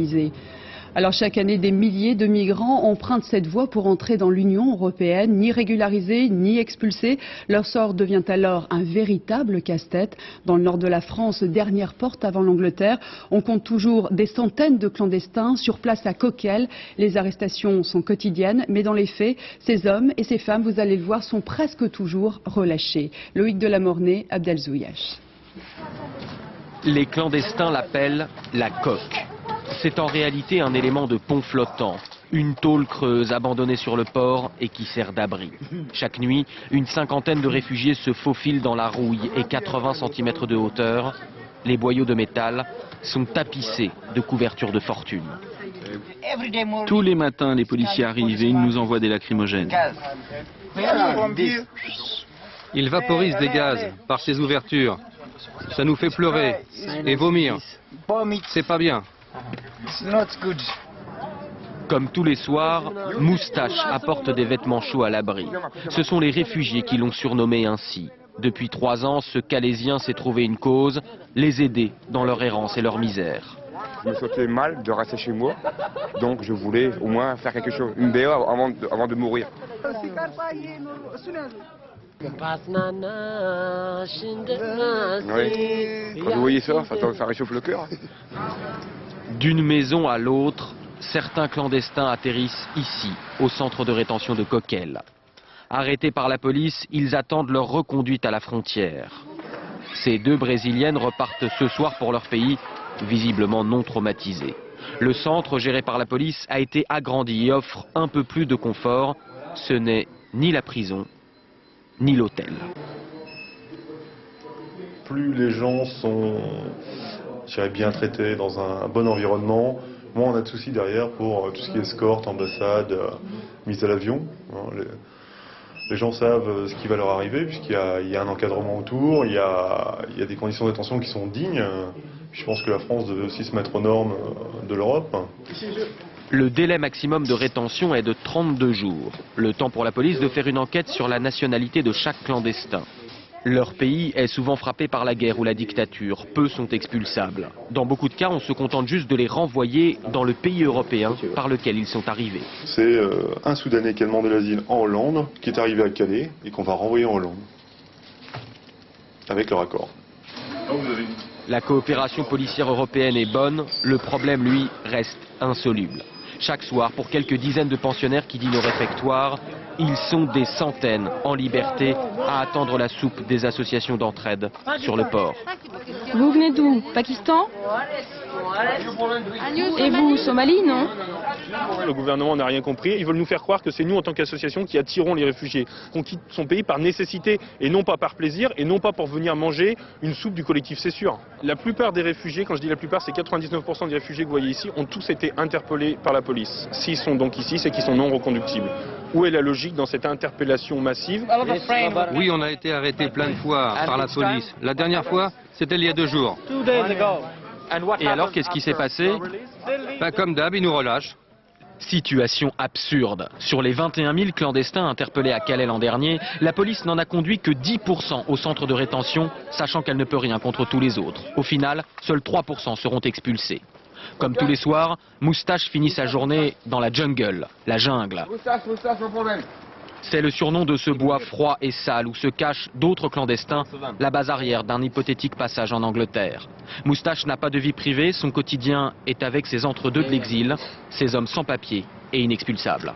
organisée. Alors chaque année, des milliers de migrants empruntent cette voie pour entrer dans l'Union européenne, ni régularisés, ni expulsés. Leur sort devient alors un véritable casse-tête. Dans le nord de la France, dernière porte avant l'Angleterre, on compte toujours des centaines de clandestins sur place à Coquelles. Les arrestations sont quotidiennes, mais dans les faits, ces hommes et ces femmes, vous allez le voir, sont presque toujours relâchés. Loïc Delamornay, Abdel Zouyache. Les clandestins l'appellent la coque. C'est en réalité un élément de pont flottant, une tôle creuse abandonnée sur le port et qui sert d'abri. Chaque nuit, une cinquantaine de réfugiés se faufilent dans la rouille et 80 cm de hauteur. Les boyaux de métal sont tapissés de couvertures de fortune. Tous les matins, les policiers arrivent et ils nous envoient des lacrymogènes. Ils vaporisent des gaz par ces ouvertures. Ça nous fait pleurer et vomir. C'est pas bien. Comme tous les soirs, Moustache apporte des vêtements chauds à l'abri. Ce sont les réfugiés qui l'ont surnommé ainsi. Depuis 3 ans, ce Calaisien s'est trouvé une cause, les aider dans leur errance et leur misère. Je me sentais mal de rester chez moi, donc je voulais au moins faire quelque chose, une BO avant de mourir. Oui. Quand vous voyez ça réchauffe le cœur. D'une maison à l'autre, certains clandestins atterrissent ici, au centre de rétention de Coquelles. Arrêtés par la police, ils attendent leur reconduite à la frontière. Ces 2 Brésiliennes repartent ce soir pour leur pays, visiblement non traumatisées. Le centre géré par la police a été agrandi et offre un peu plus de confort. Ce n'est ni la prison, ni l'hôtel. Plus les gens sont bien traités dans un bon environnement, moins on a de soucis derrière pour tout ce qui est escorte, ambassade, mise à l'avion. Les gens savent ce qui va leur arriver puisqu'il y a un encadrement autour, il y a des conditions de détention qui sont dignes. Je pense que la France devait aussi se mettre aux normes de l'Europe. Le délai maximum de rétention est de 32 jours. Le temps pour la police de faire une enquête sur la nationalité de chaque clandestin. Leur pays est souvent frappé par la guerre ou la dictature. Peu sont expulsables. Dans beaucoup de cas, on se contente juste de les renvoyer dans le pays européen par lequel ils sont arrivés. C'est un Soudanais qui a demandé l'asile en Hollande, qui est arrivé à Calais et qu'on va renvoyer en Hollande. Avec leur accord. La coopération policière européenne est bonne, le problème, lui, reste insoluble. Chaque soir, pour quelques dizaines de pensionnaires qui dînent au réfectoire, ils sont des centaines en liberté à attendre la soupe des associations d'entraide sur le port. Vous venez d'où? Pakistan? Et vous, Somalie, non? Le gouvernement n'a rien compris. Ils veulent nous faire croire que c'est nous, en tant qu'association, qui attirons les réfugiés. Qu'on quitte son pays par nécessité et non pas par plaisir et non pas pour venir manger une soupe du collectif, c'est sûr. La plupart des réfugiés, quand je dis la plupart, c'est 99% des réfugiés que vous voyez ici, ont tous été interpellés par la police. S'ils sont donc ici, c'est qu'ils sont non reconductibles. Où est la logique dans cette interpellation massive? Oui, on a été arrêtés plein de fois par la police. La dernière fois, c'était il y a 2 jours. Et alors, qu'est-ce qui s'est passé? Comme d'hab, ils nous relâchent. Situation absurde. Sur les 21 000 clandestins interpellés à Calais l'an dernier, la police n'en a conduit que 10% au centre de rétention, sachant qu'elle ne peut rien contre tous les autres. Au final, seuls 3% seront expulsés. Comme tous les soirs, Moustache finit sa journée dans la jungle, la jungle. C'est le surnom de ce bois froid et sale où se cachent d'autres clandestins, la base arrière d'un hypothétique passage en Angleterre. Moustache n'a pas de vie privée, son quotidien est avec ces entre-deux de l'exil, ces hommes sans papier et inexpulsables.